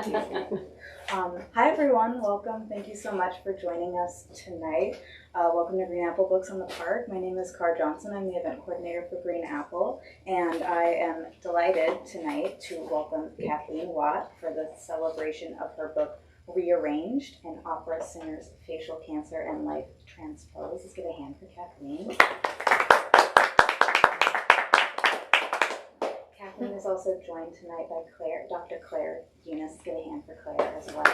Hi everyone, welcome. Thank you so much for joining us tonight. Welcome to Green Apple Books on the Park. My name is Cara Johnson. I'm the event coordinator for Green Apple, and I am delighted tonight to welcome Kathleen Watt for the celebration of her book Rearranged, an opera singer's facial cancer and life transpose. Let's give a hand for Kathleen. Kathleen is also joined tonight by Dr. Claire Unis. Give a hand for Claire as well.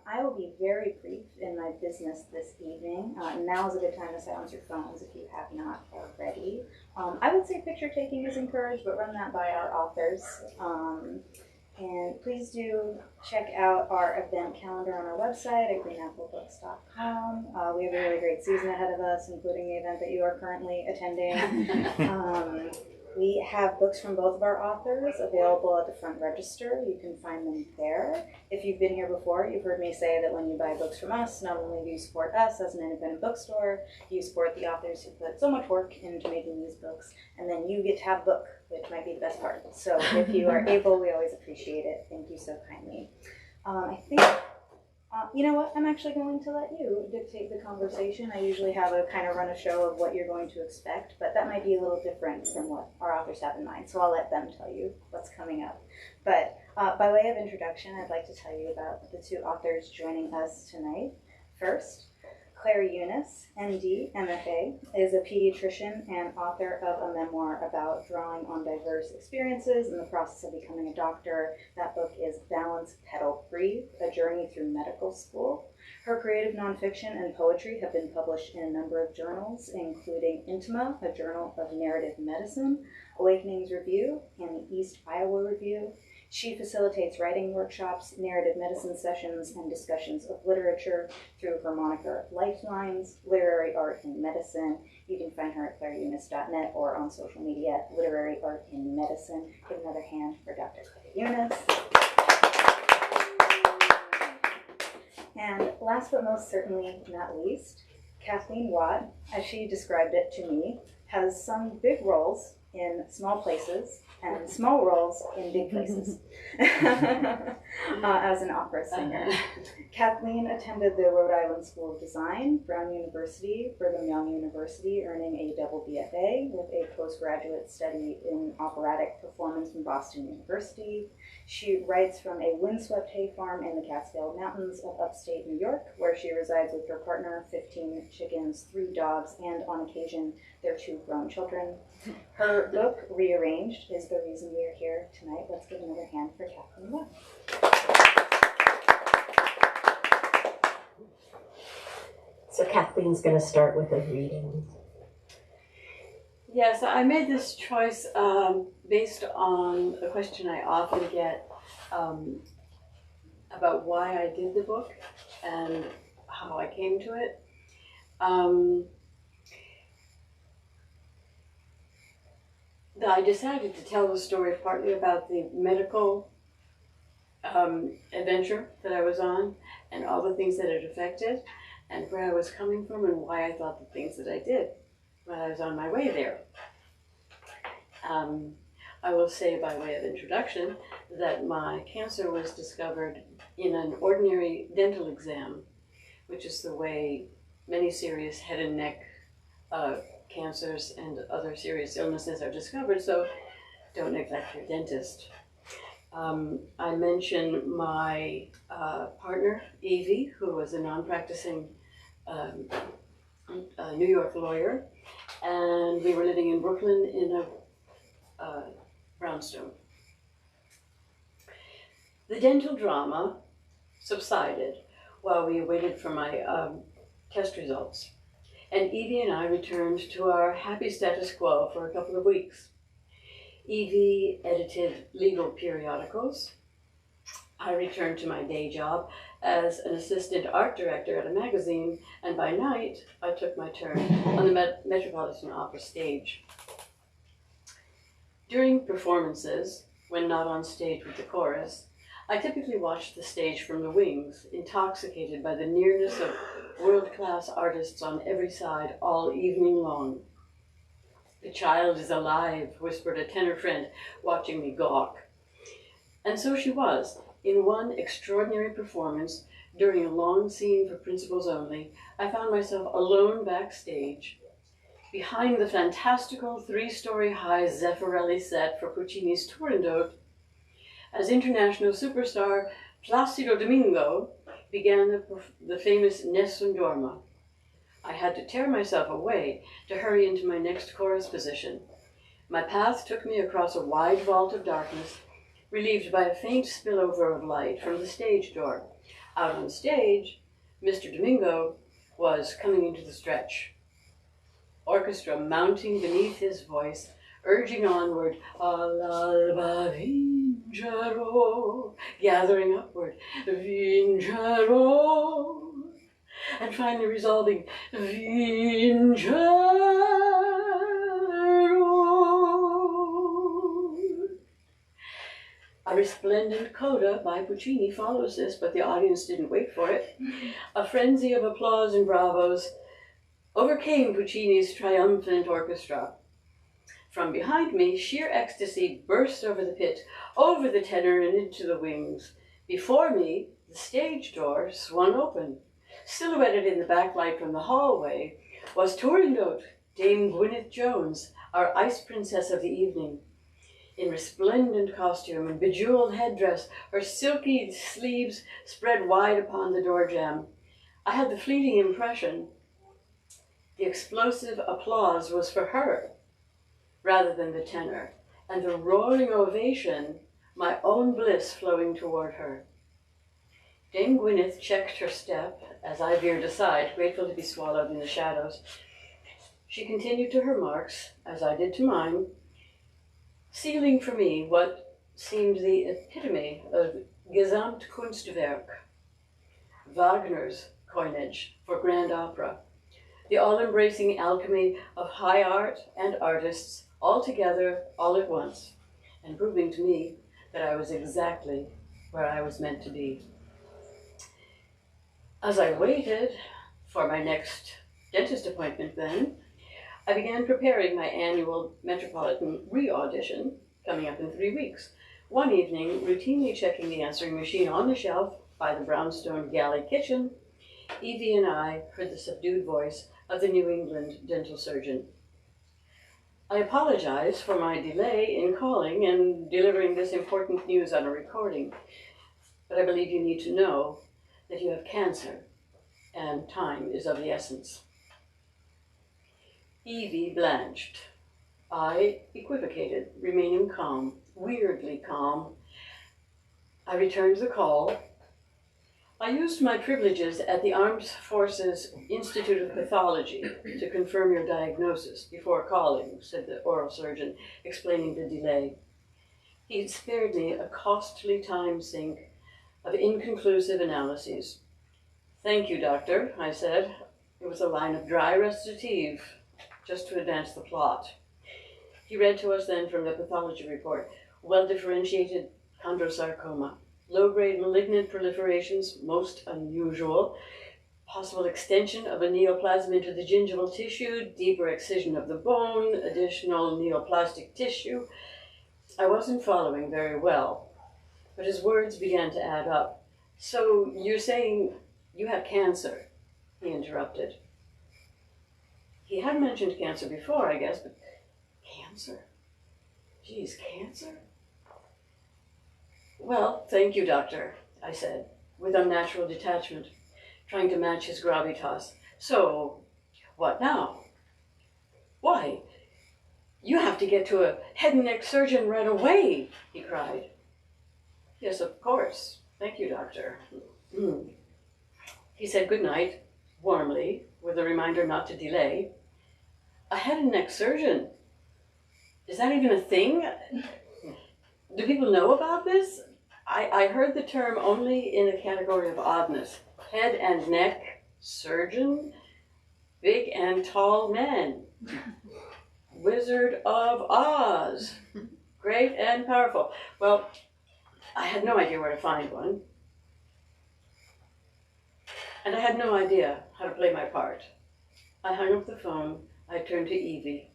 I will be very brief in my business this evening. Now is a good time to silence your phones if you have not already. I would say picture taking is encouraged, but run that by our authors. And please do check out our event calendar on our website at greenapplebooks.com. We have a really great season ahead of us, including the event that you are currently attending. We have books from both of our authors available at the front register. You can find them there. If you've been here before, you've heard me say that when you buy books from us, not only do you support us as an independent bookstore, you support the authors who put so much work into making these books, and then you get to have a book, which might be the best part. So if you are able, we always appreciate it. Thank you so kindly. I think, you know what, I'm actually going to let you dictate the conversation. I usually have a kind of run a show of what you're going to expect, but that might be a little different from what our authors have in mind, so I'll let them tell you what's coming up. But by way of introduction, I'd like to tell you about the two authors joining us tonight. First, Claire Unis, MD, MFA, is a pediatrician and author of a memoir about drawing on diverse experiences in the process of becoming a doctor. That book is Balance, Pedal, Breathe, A Journey Through Medical School. Her creative nonfiction and poetry have been published in a number of journals, including Intima, a journal of narrative medicine, Awakenings Review, and the East Iowa Review. She facilitates writing workshops, narrative medicine sessions, and discussions of literature through her moniker Lifelines, Literary Art in Medicine. You can find her at claireunis.net or on social media at Literary Art in Medicine. Give another hand for Dr. Claire Unis. And last but most certainly not least, Kathleen Watt, as she described it to me, has some big roles in small places and small roles in big places as an opera singer. Kathleen attended the Rhode Island School of Design, Brown University, Brigham Young University, earning a double BFA with a postgraduate study in operatic performance from Boston University. She writes from a windswept hay farm in the Catskill Mountains of upstate New York, where she resides with her partner, 15 chickens, 3 dogs, and on occasion, their 2 grown children. Her book, Rearranged, is the reason we are here tonight. Let's give another hand for Kathleen Watt. So Kathleen's going to start with a reading. Yes, I made this choice based on a question I often get about why I did the book and how I came to it. I decided to tell the story partly about the medical adventure that I was on and all the things that it affected and where I was coming from and why I thought the things that I did when I was on my way there. I will say by way of introduction that my cancer was discovered in an ordinary dental exam, which is the way many serious head and neck cancers and other serious illnesses are discovered, so don't neglect your dentist. I mentioned my partner, Evie, who was a non-practicing New York lawyer, and we were living in Brooklyn in a brownstone. The dental drama subsided while we waited for my test results, and Evie and I returned to our happy status quo for a couple of weeks. Evie edited legal periodicals. I returned to my day job as an assistant art director at a magazine, and by night I took my turn on the Metropolitan Opera stage. During performances, when not on stage with the chorus, I typically watched the stage from the wings, intoxicated by the nearness of world-class artists on every side all evening long. "The child is alive," whispered a tenor friend, watching me gawk. And so she was. In one extraordinary performance, during a long scene for principals only, I found myself alone backstage, behind the fantastical three-story high Zeffirelli set for Puccini's Turandot, as international superstar Placido Domingo began the famous Nessun Dorma. I had to tear myself away to hurry into my next chorus position. My path took me across a wide vault of darkness, relieved by a faint spillover of light from the stage door. Out on stage, Mr. Domingo was coming into the stretch. Orchestra mounting beneath his voice, urging onward, all'alba vincerò, gathering upward, vincerò, and finally resolving, vincerò. A resplendent coda by Puccini follows this, but the audience didn't wait for it. A frenzy of applause and bravos overcame Puccini's triumphant orchestra. From behind me, sheer ecstasy burst over the pit, over the tenor and into the wings. Before me, the stage door swung open. Silhouetted in the backlight from the hallway was Turandot, Dame Gwyneth Jones, our ice princess of the evening. In resplendent costume and bejeweled headdress, her silky sleeves spread wide upon the door jamb. I had the fleeting impression the explosive applause was for her, rather than the tenor, and the roaring ovation, my own bliss flowing toward her. Dame Gwyneth checked her step as I veered aside, grateful to be swallowed in the shadows. She continued to her marks, as I did to mine, sealing for me what seemed the epitome of Gesamtkunstwerk, Wagner's coinage for grand opera, the all-embracing alchemy of high art and artists all together, all at once, and proving to me that I was exactly where I was meant to be. As I waited for my next dentist appointment then, I began preparing my annual Metropolitan re-audition, coming up in 3 weeks. One evening, routinely checking the answering machine on the shelf by the brownstone galley kitchen, Evie and I heard the subdued voice of the New England dental surgeon. I apologize for my delay in calling and delivering this important news on a recording, but I believe you need to know that you have cancer, and time is of the essence. Evie blanched. I equivocated, remaining calm, weirdly calm. I returned the call. I used my privileges at the Armed Forces Institute of Pathology to confirm your diagnosis before calling, said the oral surgeon, explaining the delay. He had spared me a costly time sink of inconclusive analyses. Thank you, doctor, I said. It was a line of dry recitative, just to advance the plot. He read to us then from the pathology report, well-differentiated chondrosarcoma, low-grade malignant proliferations, most unusual, possible extension of a neoplasm into the gingival tissue, deeper excision of the bone, additional neoplastic tissue. I wasn't following very well, but his words began to add up. So you're saying you have cancer, he interrupted. He had mentioned cancer before, I guess, but cancer? Geez, cancer? Well, thank you, doctor, I said, with unnatural detachment, trying to match his gravitas. So, what now? Why, you have to get to a head and neck surgeon right away, he cried. Yes, of course. Thank you, doctor. He said goodnight, warmly, with a reminder not to delay. A head and neck surgeon? Is that even a thing? Do people know about this? I heard the term only in the category of oddness. Head and neck surgeon? Big and tall men. Wizard of Oz. Great and powerful. Well, I had no idea where to find one. And I had no idea how to play my part. I hung up the phone. I turned to Evie.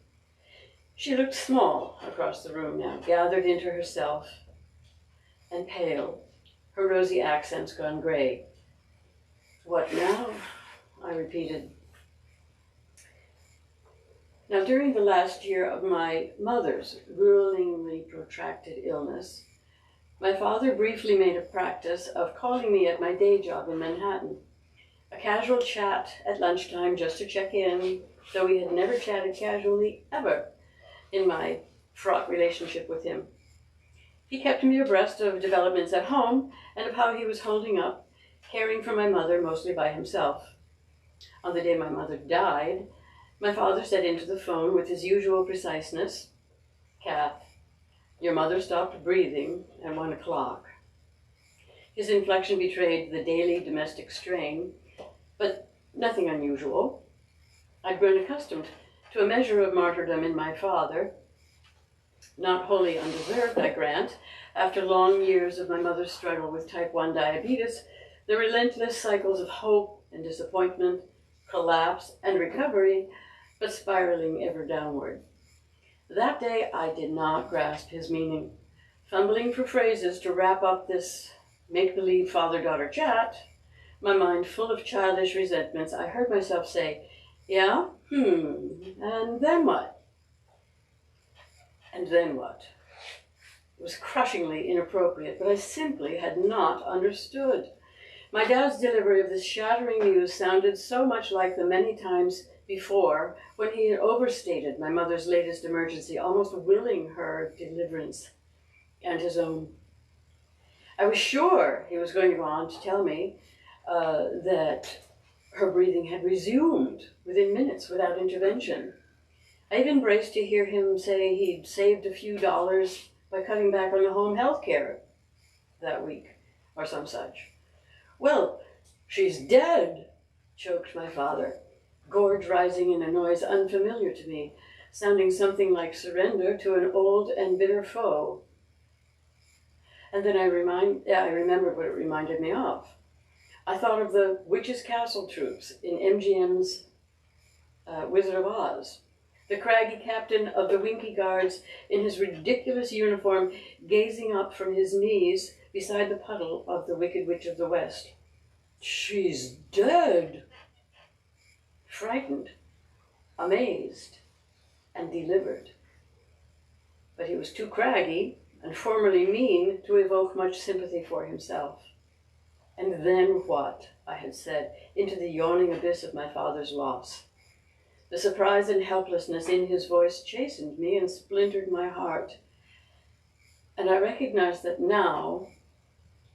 She looked small across the room now, gathered into herself and pale, her rosy accents gone gray. What now? I repeated. Now, during the last year of my mother's gruelingly protracted illness, my father briefly made a practice of calling me at my day job in Manhattan. A casual chat at lunchtime just to check in, though we had never chatted casually ever in my fraught relationship with him. He kept me abreast of developments at home and of how he was holding up, caring for my mother mostly by himself. On the day my mother died, my father said into the phone with his usual preciseness, "Kath, your mother stopped breathing at 1 o'clock. His inflection betrayed the daily domestic strain, but nothing unusual. I'd grown accustomed to a measure of martyrdom in my father, not wholly undeserved, I grant, after long years of my mother's struggle with type 1 diabetes, the relentless cycles of hope and disappointment, collapse and recovery, but spiraling ever downward. That day I did not grasp his meaning. Fumbling for phrases to wrap up this make-believe father-daughter chat, my mind full of childish resentments, I heard myself say, "Yeah? And then what?" And then what? It was crushingly inappropriate, but I simply had not understood. My dad's delivery of this shattering news sounded so much like the many times before when he had overstated my mother's latest emergency, almost willing her deliverance and his own. I was sure he was going to go on to tell me that her breathing had resumed within minutes without intervention. I even braced to hear him say he'd saved a few dollars by cutting back on the home health care that week, or some such. "Well, she's dead," choked my father, gorge rising in a noise unfamiliar to me, sounding something like surrender to an old and bitter foe. And then I remembered what it reminded me of. I thought of the Witch's Castle troops in MGM's Wizard of Oz. The craggy captain of the Winky Guards in his ridiculous uniform gazing up from his knees beside the puddle of the Wicked Witch of the West. "She's dead!" Frightened, amazed, and delivered. But he was too craggy and formerly mean to evoke much sympathy for himself. And then what? I had said, into the yawning abyss of my father's loss. The surprise and helplessness in his voice chastened me and splintered my heart. And I recognized that now,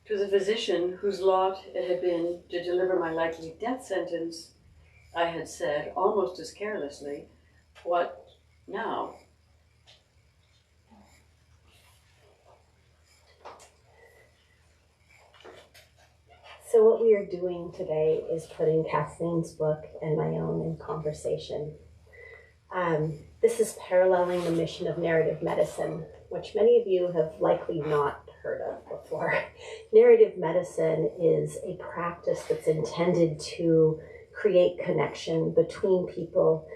to the physician whose lot it had been to deliver my likely death sentence, I had said, almost as carelessly, "What now?" So what we are doing today is putting Kathleen's book and my own in conversation. This is paralleling the mission of narrative medicine, which many of you have likely not heard of before. Narrative medicine is a practice that's intended to create connection between people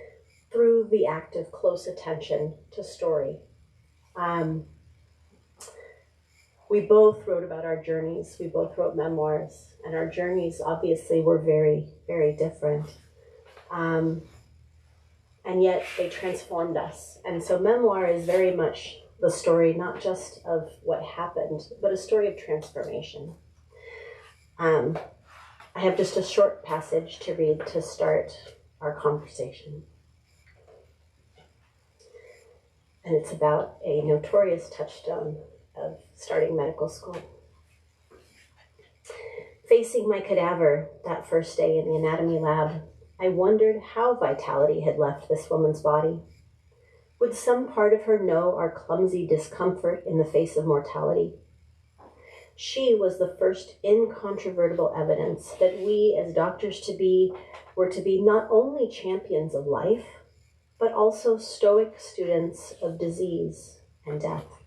through the act of close attention to story. We both wrote about our journeys. We both wrote memoirs, and our journeys obviously were very, very different. And yet they transformed us. And so memoir is very much the story, not just of what happened, but a story of transformation. I have just a short passage to read to start our conversation. And it's about a notorious touchstone of starting medical school. Facing my cadaver that first day in the anatomy lab, I wondered how vitality had left this woman's body. Would some part of her know our clumsy discomfort in the face of mortality? She was the first incontrovertible evidence that we as doctors-to-be were to be not only champions of life, but also stoic students of disease and death.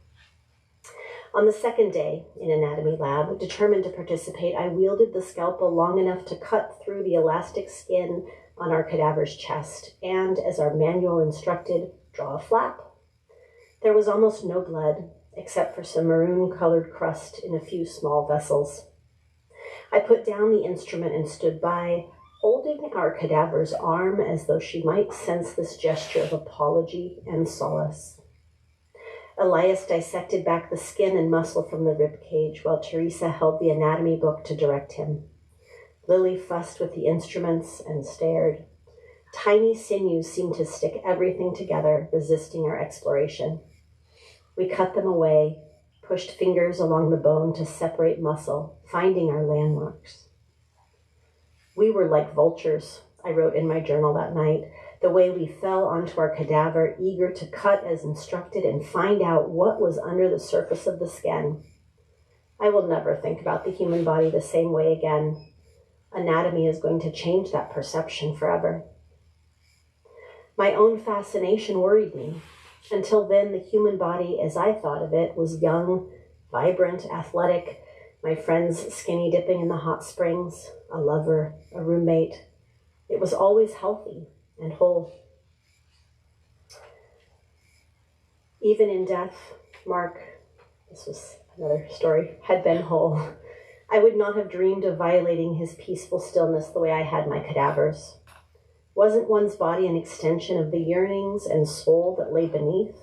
On the second day in anatomy lab, determined to participate, I wielded the scalpel long enough to cut through the elastic skin on our cadaver's chest, and as our manual instructed, draw a flap There was almost no blood, except for some maroon-colored crust in a few small vessels. I put down the instrument and stood by, holding our cadaver's arm as though she might sense this gesture of apology and solace. Elias dissected back the skin and muscle from the rib cage while Teresa held the anatomy book to direct him. Lily fussed with the instruments and stared. Tiny sinews seemed to stick everything together, resisting our exploration. We cut them away, pushed fingers along the bone to separate muscle, finding our landmarks. We were like vultures, I wrote in my journal that night, the way we fell onto our cadaver, eager to cut as instructed and find out what was under the surface of the skin. I will never think about the human body the same way again. Anatomy is going to change that perception forever. My own fascination worried me. Until then, the human body, as I thought of it, was young, vibrant, athletic, my friends skinny dipping in the hot springs, a lover, a roommate. It was always healthy and whole. Even in death, Mark, this was another story, had been whole. I would not have dreamed of violating his peaceful stillness the way I had my cadavers. Wasn't one's body an extension of the yearnings and soul that lay beneath?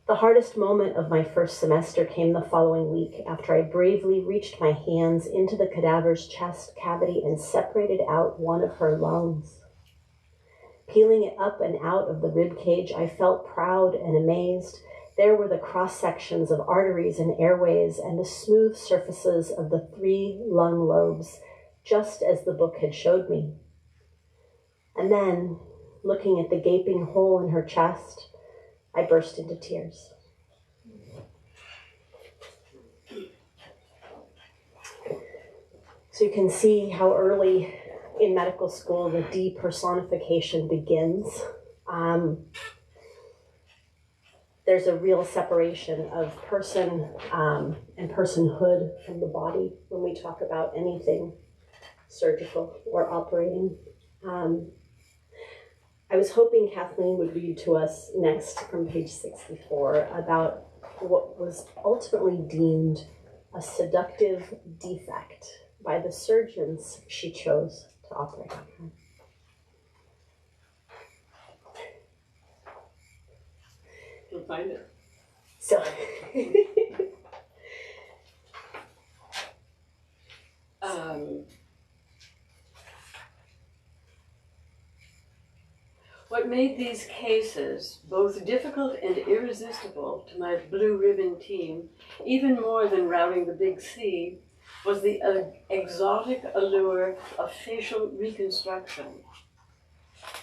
The hardest moment of my first semester came the following week after I bravely reached my hands into the cadaver's chest cavity and separated out one of her lungs. Peeling it up and out of the rib cage, I felt proud and amazed. There were the cross-sections of arteries and airways and the smooth surfaces of the 3 lung lobes, just as the book had showed me. And then, looking at the gaping hole in her chest, I burst into tears. So you can see how early in medical school the depersonification begins. There's a real separation of person and personhood from the body when we talk about anything surgical or operating. I was hoping Kathleen would read to us next from page 64 about what was ultimately deemed a seductive defect by the surgeons she chose to operate on her. You'll find it. So, what made these cases both difficult and irresistible to my blue ribbon team, even more than routing the Big C, was the exotic allure of facial reconstruction.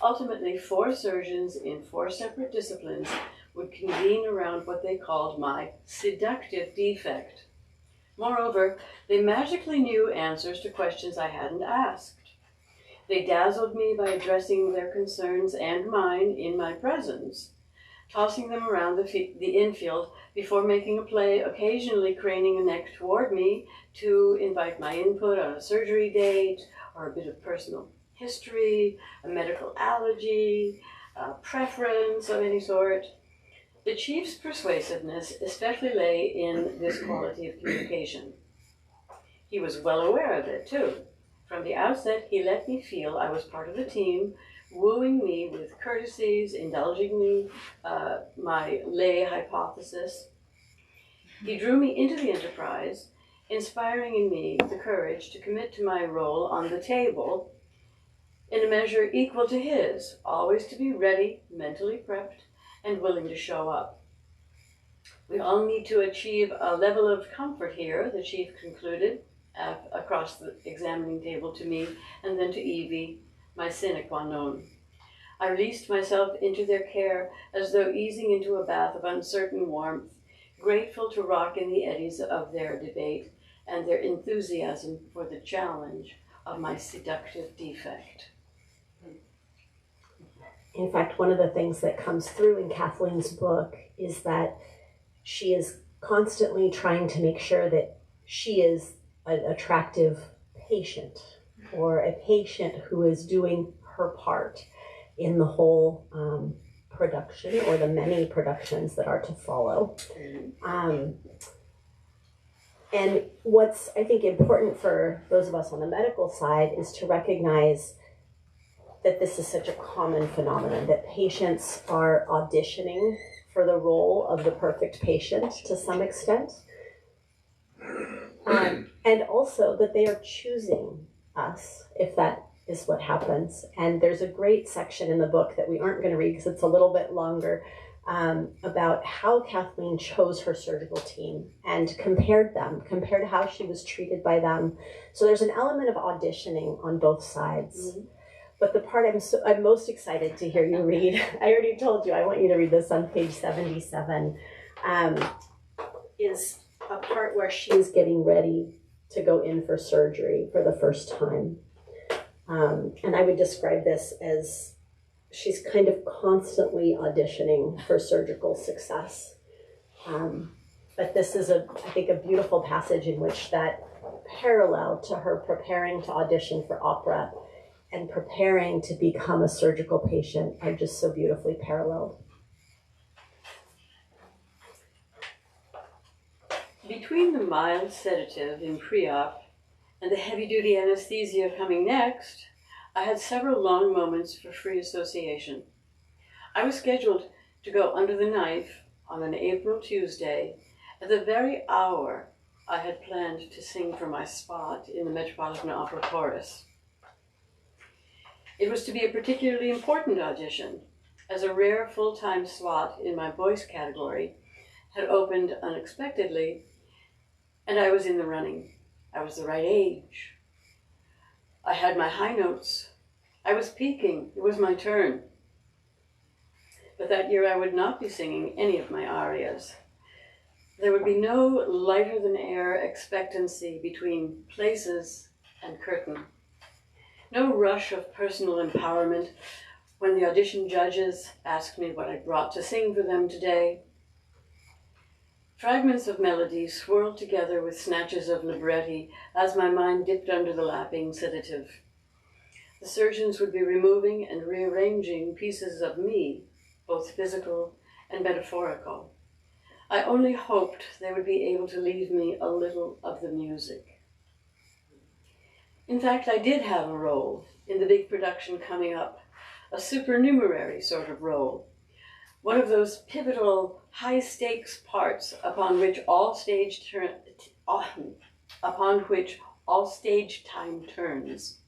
Ultimately, 4 surgeons in 4 separate disciplines would convene around what they called my seductive defect. Moreover, they magically knew answers to questions I hadn't asked. They dazzled me by addressing their concerns and mine in my presence, tossing them around the infield before making a play, occasionally craning a neck toward me to invite my input on a surgery date or a bit of personal history, a medical allergy, a preference of any sort. The chief's persuasiveness especially lay in this quality of communication. He was well aware of it, too. From the outset, he let me feel I was part of the team, wooing me with courtesies, indulging me my lay hypothesis. He drew me into the enterprise, inspiring in me the courage to commit to my role on the table in a measure equal to his, always to be ready, mentally prepped, and willing to show up. We all need to achieve a level of comfort here, the chief concluded, across the examining table to me, and then to Evie, my sine qua non. I released myself into their care as though easing into a bath of uncertain warmth, grateful to rock in the eddies of their debate and their enthusiasm for the challenge of my seductive defect. in fact, one of the things that comes through in Kathleen's book is that she is constantly trying to make sure that she is an attractive patient, or a patient who is doing her part in the whole production or the many productions that are to follow. And what's, I think, important for those of us on the medical side is to recognize that this is such a common phenomenon, that patients are auditioning for the role of the perfect patient to some extent. And also that they are choosing us, if that is what happens. And there's a great section in the book that we aren't going to read because it's a little bit longer, about how Kathleen chose her surgical team and compared how she was treated by them. So there's an element of auditioning on both sides. Mm-hmm. But the part I'm most excited to hear you read, I already told you, I want you to read this on page 77, is a part where she's getting ready to go in for surgery for the first time. And I would describe this as she's kind of constantly auditioning for surgical success. But this is, I think, a beautiful passage in which that parallel to her preparing to audition for opera and preparing to become a surgical patient are just so beautifully paralleled. Between the mild sedative in pre-op and the heavy-duty anesthesia coming next, I had several long moments for free association. I was scheduled to go under the knife on an April Tuesday at the very hour I had planned to sing for my spot in the Metropolitan Opera Chorus. It was to be a particularly important audition, as a rare full-time slot in my voice category had opened unexpectedly, and I was in the running. I was the right age. I had my high notes. I was peaking. It was my turn. But that year I would not be singing any of my arias. There would be no lighter-than-air expectancy between places and curtain. No rush of personal empowerment when the audition judges asked me what I brought to sing for them today. Fragments of melody swirled together with snatches of libretti as my mind dipped under the lapping sedative. The surgeons would be removing and rearranging pieces of me, both physical and metaphorical. I only hoped they would be able to leave me a little of the music. In fact, I did have a role in the big production coming up, a supernumerary sort of role, one of those pivotal, high-stakes parts upon which all stage time turns,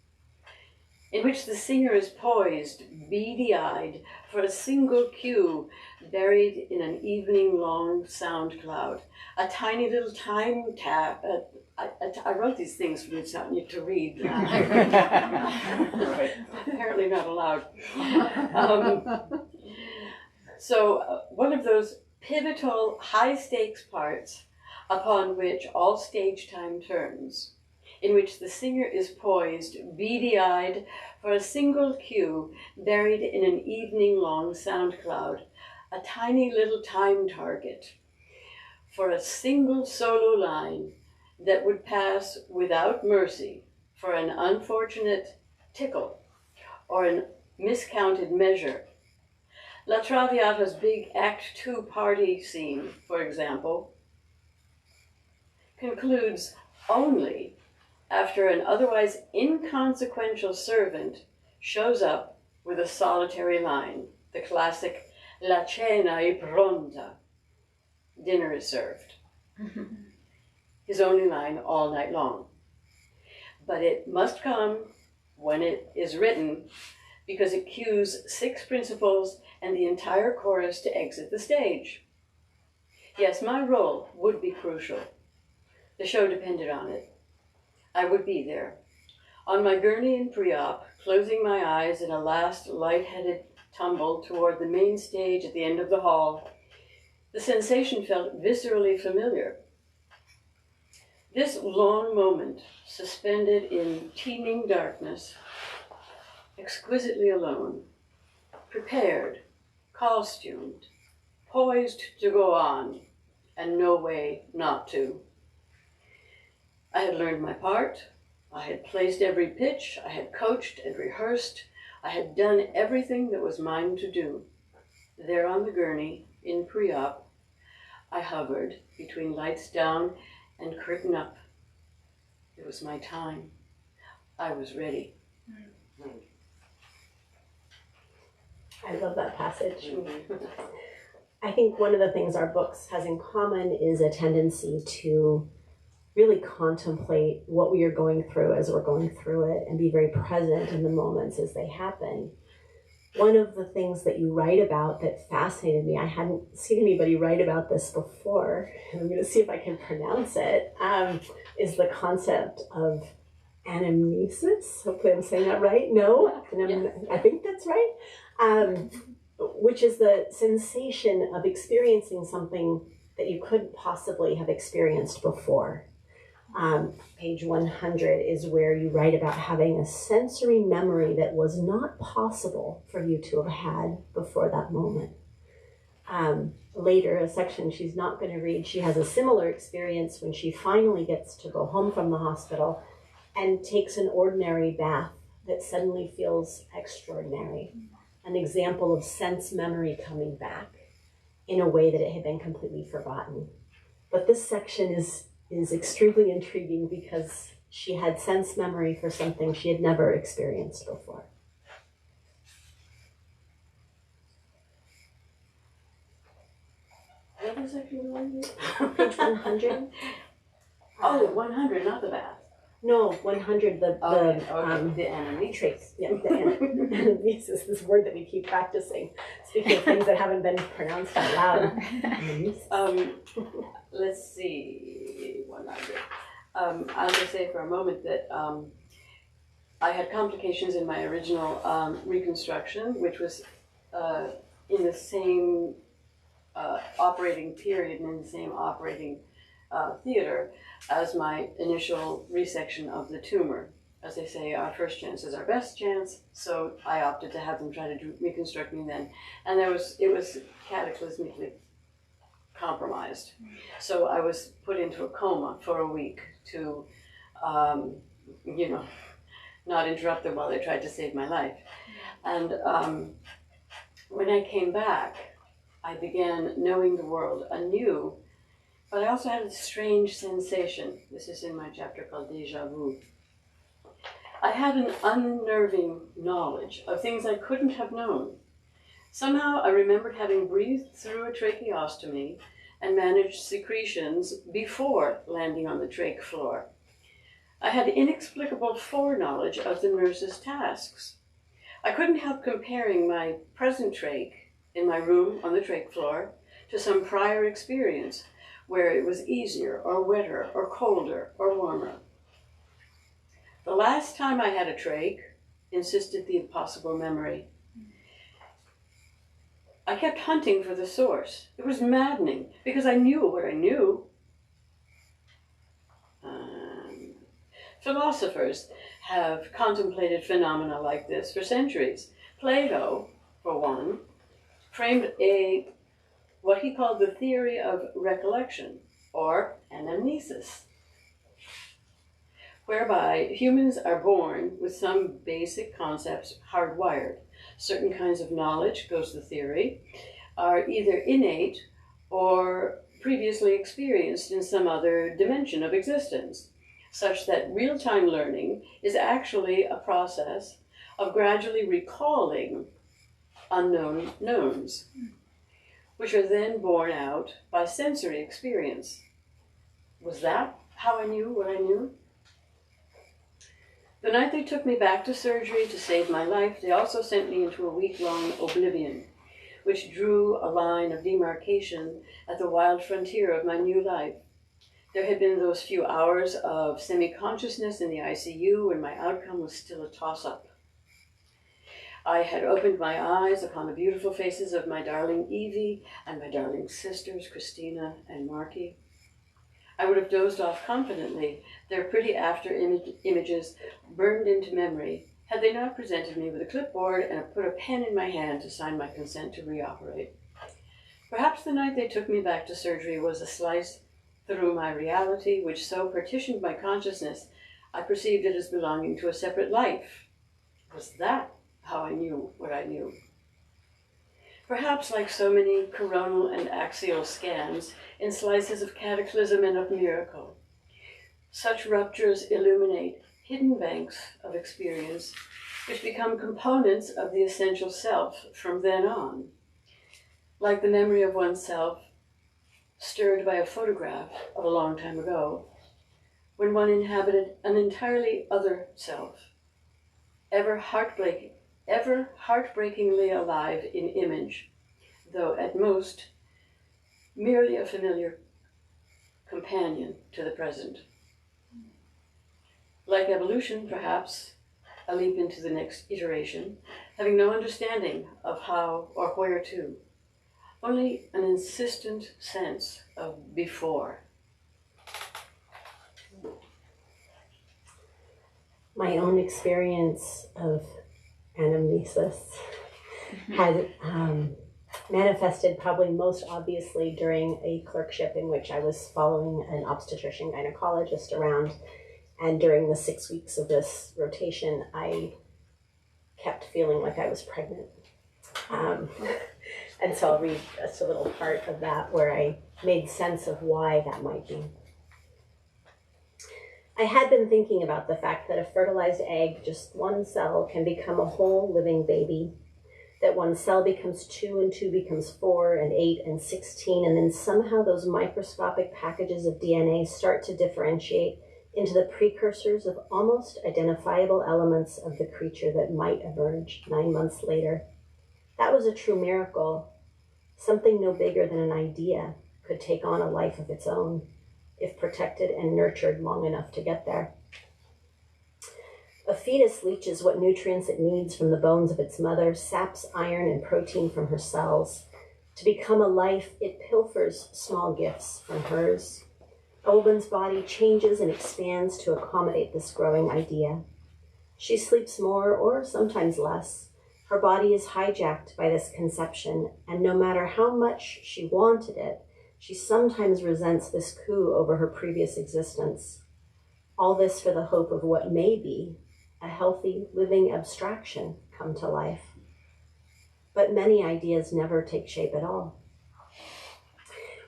in which the singer is poised, beady-eyed, for a single cue buried in an evening-long sound cloud, a tiny little time tap. I wrote these things for you to read. Apparently not allowed. So one of those pivotal, high-stakes parts upon which all stage time turns, in which the singer is poised, beady-eyed, for a single cue buried in an evening-long sound cloud, a tiny little time target, for a single solo line that would pass without mercy for an unfortunate tickle or a miscounted measure. La Traviata's big Act 2 party scene, for example, concludes only after an otherwise inconsequential servant shows up with a solitary line, the classic "La cena è pronta," dinner is served. His only line all night long. But it must come when it is written, because it cues 6 principals and the entire chorus to exit the stage. Yes, my role would be crucial. The show depended on it. I would be there, on my gurney in pre-op, closing my eyes in a last light-headed tumble toward the main stage at the end of the hall. The sensation felt viscerally familiar. This long moment, suspended in teeming darkness, exquisitely alone, prepared, costumed, poised to go on, and no way not to. I had learned my part. I had placed every pitch. I had coached and rehearsed. I had done everything that was mine to do. there on the gurney in pre-op, I hovered between lights down and curtain up. It was my time. I was ready. I love that passage. I think one of the things our books has in common is a tendency to really contemplate what we are going through as we're going through it and be very present in the moments as they happen. One of the things that you write about that fascinated me, I hadn't seen anybody write about this before, and I'm going to see if I can pronounce it, is the concept of anamnesis. Hopefully I'm saying that right. No? I think that's right. Which is the sensation of experiencing something that you couldn't possibly have experienced before. Page 100 is where you write about having a sensory memory that was not possible for you to have had before that moment. Later, a section she's not going to read, she has a similar experience when she finally gets to go home from the hospital and takes an ordinary bath that suddenly feels extraordinary. An example of sense memory coming back in a way that it had been completely forgotten. But this section is extremely intriguing because she had sense memory for something she had never experienced before. What was that you wanted? Page 100. Oh, 100, not the bath. No, 100, the anamnesis. Yeah, the anamnesis, this word that we keep practicing. Speaking of things that haven't been pronounced out loud. Let's see, 100. I'll just say for a moment that I had complications in my original reconstruction, which was in the same operating period and in the same operating theater as my initial resection of the tumor. As they say, our first chance is our best chance, so I opted to have them try to reconstruct me then. And it was cataclysmically compromised. So I was put into a coma for a week to, not interrupt them while they tried to save my life. And when I came back, I began knowing the world anew. But I also had a strange sensation. This is in my chapter called Déjà Vu. I had an unnerving knowledge of things I couldn't have known. Somehow I remembered having breathed through a tracheostomy and managed secretions before landing on the trach floor. I had inexplicable foreknowledge of the nurse's tasks. I couldn't help comparing my present trach in my room on the trach floor to some prior experience where it was easier or wetter or colder or warmer. The last time I had a trach, insisted the impossible memory. I kept hunting for the source. It was maddening because I knew what I knew. Philosophers have contemplated phenomena like this for centuries. Plato, for one, framed what he called the theory of recollection, or anamnesis, whereby humans are born with some basic concepts hardwired. Certain kinds of knowledge, goes the theory, are either innate or previously experienced in some other dimension of existence, such that real-time learning is actually a process of gradually recalling unknown knowns, which are then borne out by sensory experience. Was that how I knew what I knew? The night they took me back to surgery to save my life, they also sent me into a week-long oblivion, which drew a line of demarcation at the wild frontier of my new life. There had been those few hours of semi-consciousness in the ICU when my outcome was still a toss-up. I had opened my eyes upon the beautiful faces of my darling Evie and my darling sisters, Christina and Marky. I would have dozed off confidently, their pretty after images burned into memory, had they not presented me with a clipboard and put a pen in my hand to sign my consent to reoperate. Perhaps the night they took me back to surgery was a slice through my reality, which so partitioned my consciousness, I perceived it as belonging to a separate life. Was that how I knew what I knew? Perhaps like so many coronal and axial scans in slices of cataclysm and of miracle. Such ruptures illuminate hidden banks of experience which become components of the essential self from then on. Like the memory of oneself stirred by a photograph of a long time ago, when one inhabited an entirely other self, ever heartbreakingly alive in image, though at most merely a familiar companion to the present. Like evolution, perhaps, a leap into the next iteration, having no understanding of how or where to, only an insistent sense of before. My own experience of anamnesis had manifested probably most obviously during a clerkship in which I was following an obstetrician gynecologist around. And during the 6 weeks of this rotation, I kept feeling like I was pregnant. And so I'll read just a little part of that where I made sense of why that might be. I had been thinking about the fact that a fertilized egg, just one cell, can become a whole living baby, that one cell becomes 2 and 2 becomes 4 and 8 and 16, and then somehow those microscopic packages of DNA start to differentiate into the precursors of almost identifiable elements of the creature that might emerge 9 months later. That was a true miracle. Something no bigger than an idea could take on a life of its own, if protected and nurtured long enough to get there. A fetus leaches what nutrients it needs from the bones of its mother, saps iron and protein from her cells. To become a life, it pilfers small gifts from hers. A woman's body changes and expands to accommodate this growing idea. She sleeps more or sometimes less. Her body is hijacked by this conception, and no matter how much she wanted it, she sometimes resents this coup over her previous existence. All this for the hope of what may be a healthy, living abstraction come to life. But many ideas never take shape at all.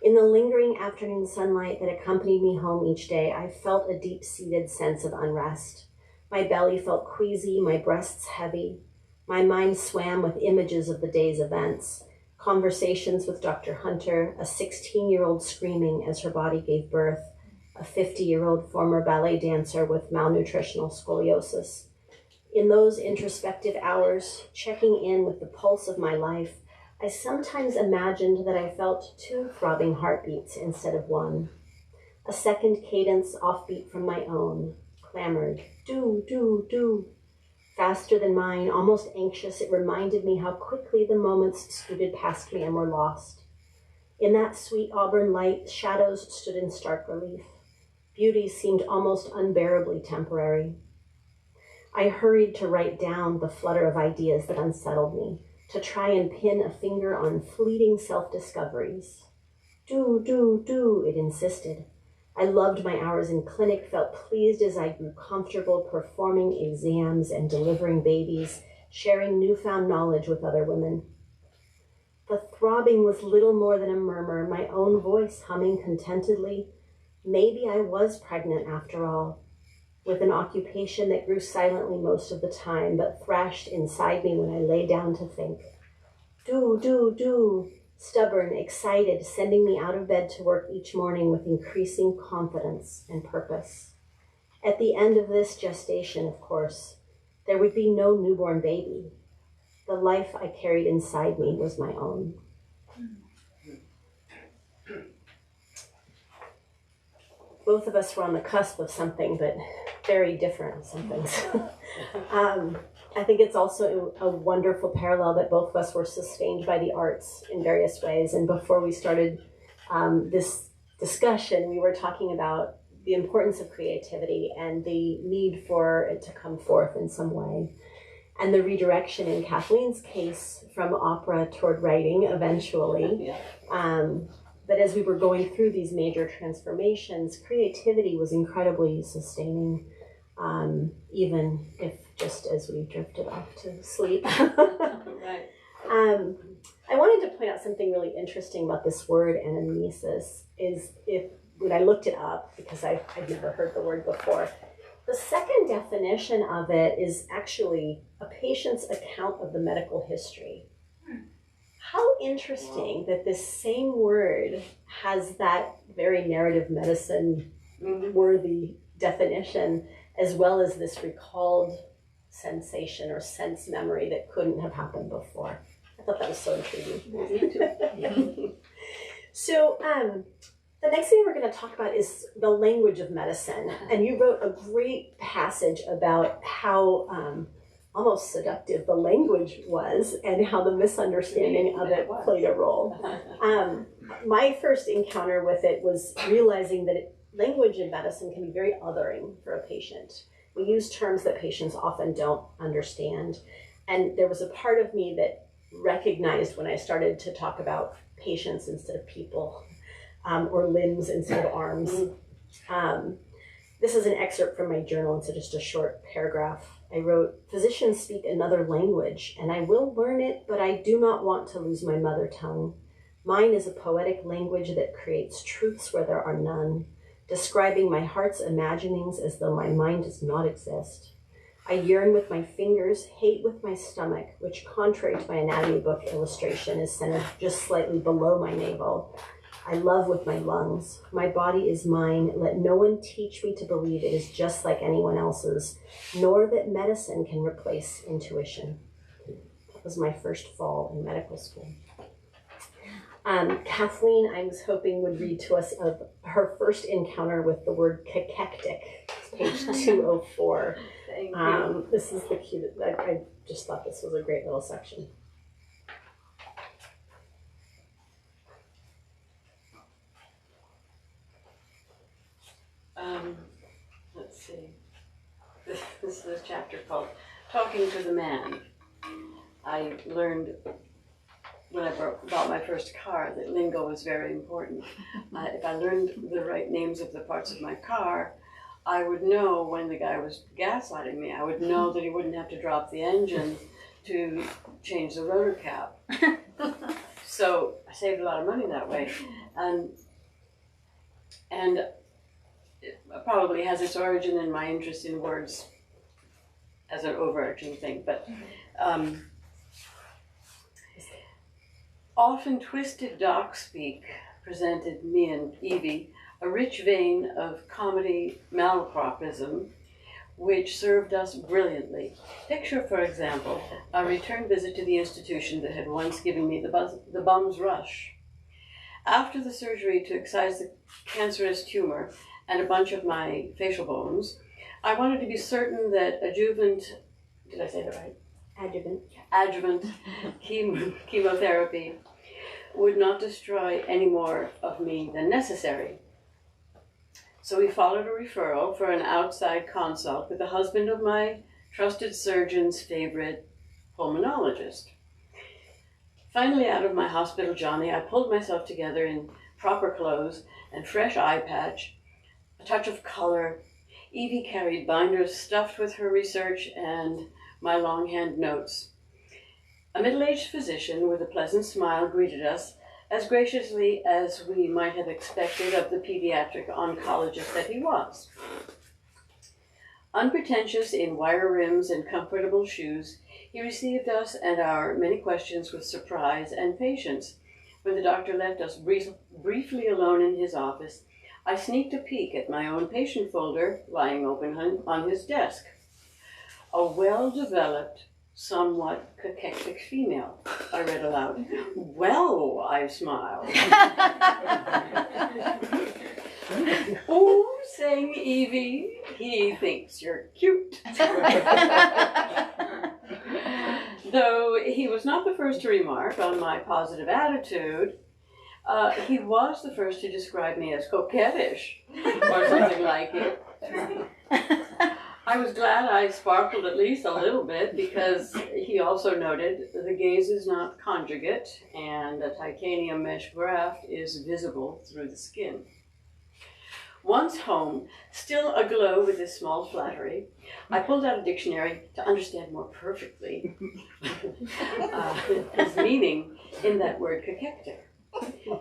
In the lingering afternoon sunlight that accompanied me home each day, I felt a deep-seated sense of unrest. My belly felt queasy, my breasts heavy. My mind swam with images of the day's events, conversations with Dr. Hunter, a 16-year-old screaming as her body gave birth, a 50-year-old former ballet dancer with malnutritional scoliosis. In those introspective hours, checking in with the pulse of my life, I sometimes imagined that I felt 2 throbbing heartbeats instead of 1. A second cadence offbeat from my own clamored, do, do, do. Faster than mine, almost anxious, it reminded me how quickly the moments scooted past me and were lost. In that sweet auburn light, shadows stood in stark relief. Beauty seemed almost unbearably temporary. I hurried to write down the flutter of ideas that unsettled me, to try and pin a finger on fleeting self-discoveries. Do, do, do, it insisted. I loved my hours in clinic, felt pleased as I grew comfortable performing exams and delivering babies, sharing newfound knowledge with other women. The throbbing was little more than a murmur, my own voice humming contentedly. Maybe I was pregnant after all, with an occupation that grew silently most of the time, but thrashed inside me when I lay down to think. Do, do, do. Stubborn, excited, sending me out of bed to work each morning with increasing confidence and purpose. At the end of this gestation, of course, there would be no newborn baby. The life I carried inside me was my own. Both of us were on the cusp of something, but very different somethings. I think it's also a wonderful parallel that both of us were sustained by the arts in various ways. And before we started this discussion, we were talking about the importance of creativity and the need for it to come forth in some way. And the redirection in Kathleen's case from opera toward writing eventually. But as we were going through these major transformations, creativity was incredibly sustaining, even if just as we drifted off to sleep. Right. I wanted point out something really interesting about this word anamnesis is when I looked it up, because I'd never heard the word before, the second definition of it is actually a patient's account of the medical history. How interesting that this same word has that very narrative medicine worthy definition, as well as this recalled sensation or sense memory that couldn't have happened before. I thought that was so intriguing. So the next thing we're going to talk about is the language of medicine. And you wrote a great passage about how almost seductive the language was and how the misunderstanding of it played a role. My first encounter with it was realizing that language in medicine can be very othering for a patient. We use terms that patients often don't understand. And there was a part of me that recognized when I started to talk about patients instead of people, or limbs instead of arms. This is an excerpt from my journal. It's just a short paragraph. I wrote, "Physicians speak another language, and I will learn it, but I do not want to lose my mother tongue. Mine is a poetic language that creates truths where there are none, describing my heart's imaginings as though my mind does not exist. I yearn with my fingers, hate with my stomach, which, contrary to my anatomy book illustration, is centered just slightly below my navel. I love with my lungs. My body is mine. Let no one teach me to believe it is just like anyone else's, nor that medicine can replace intuition." That was my first fall in medical school. Kathleen, I was hoping, would read to us of her first encounter with the word cachectic, page 204. Thank you. This is the cute. I just thought this was a great little section. Let's see. This is a chapter called Talking to the Man. I learned when I bought my first car that lingo was very important. If I learned the right names of the parts of my car, I would know when the guy was gaslighting me. I would know that he wouldn't have to drop the engine to change the rotor cap. So I saved a lot of money that way. And it probably has its origin in my interest in words as an overarching thing, but often twisted doc speak presented me and Evie a rich vein of comedy malapropism, which served us brilliantly. Picture, for example, a return visit to the institution that had once given me the bum's rush. After the surgery to excise the cancerous tumor and a bunch of my facial bones, I wanted to be certain that adjuvant, did I say that right? Adjuvant chemotherapy would not destroy any more of me than necessary. So we followed a referral for an outside consult with the husband of my trusted surgeon's favorite pulmonologist. Finally, out of my hospital Johnny, I pulled myself together in proper clothes and fresh eye patch, a touch of color. Evie carried binders stuffed with her research and my longhand notes. A middle-aged physician with a pleasant smile greeted us, as graciously as we might have expected of the pediatric oncologist that he was. Unpretentious in wire rims and comfortable shoes, he received us and our many questions with surprise and patience. When the doctor left us briefly alone in his office, I sneaked a peek at my own patient folder lying open on his desk. A well-developed, somewhat cachectic female, I read aloud. "Well," I smiled. "Oh," sang Evie, "he thinks you're cute." Though he was not the first to remark on my positive attitude, he was the first to describe me as coquettish, or something like it. I was glad I sparkled at least a little bit, because he also noted the gaze is not conjugate and a titanium mesh graft is visible through the skin. Once home, still aglow with this small flattery, I pulled out a dictionary to understand more perfectly his meaning in that word cachectic.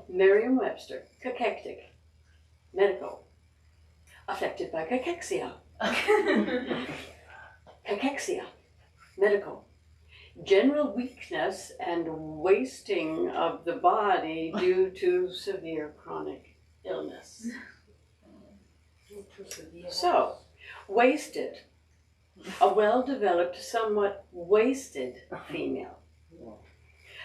Merriam-Webster, cachectic, medical, affected by cachexia. Cachexia, medical, general weakness and wasting of the body due to severe chronic illness. So, wasted, a well-developed, somewhat wasted female.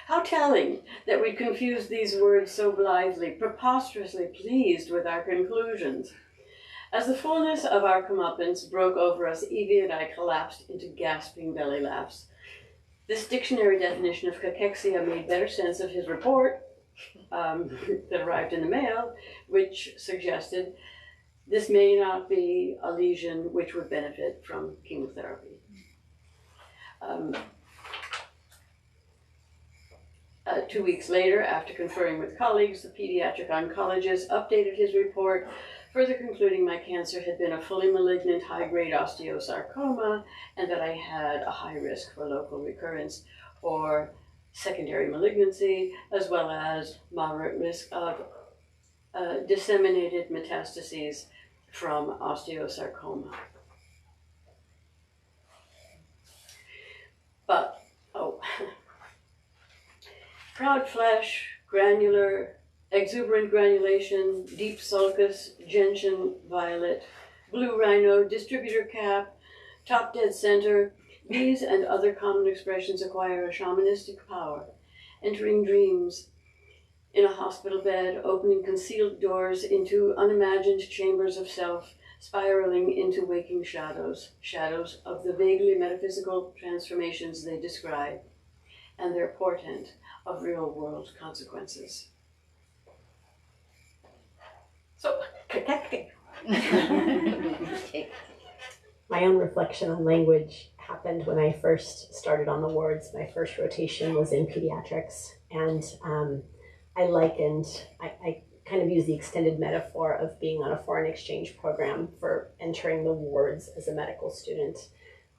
How telling that we confuse these words so blithely, preposterously pleased with our conclusions. As the fullness of our comeuppance broke over us, Evie and I collapsed into gasping belly laughs. This dictionary definition of cachexia made better sense of his report that arrived in the mail, which suggested this may not be a lesion which would benefit from chemotherapy. 2 weeks later, after conferring with colleagues, the pediatric oncologist updated his report, further concluding my cancer had been a fully malignant high-grade osteosarcoma and that I had a high risk for local recurrence or secondary malignancy, as well as moderate risk of disseminated metastases from osteosarcoma. But, proud flesh, granular, exuberant granulation, deep sulcus, gentian violet, blue rhino, distributor cap, top dead center, these and other common expressions acquire a shamanistic power, entering dreams in a hospital bed, opening concealed doors into unimagined chambers of self, spiraling into waking shadows, shadows of the vaguely metaphysical transformations they describe, and their portent of real-world consequences. So, cachectic. My own reflection on language happened when I first started on the wards. My first rotation was in pediatrics, and I kind of use the extended metaphor of being on a foreign exchange program for entering the wards as a medical student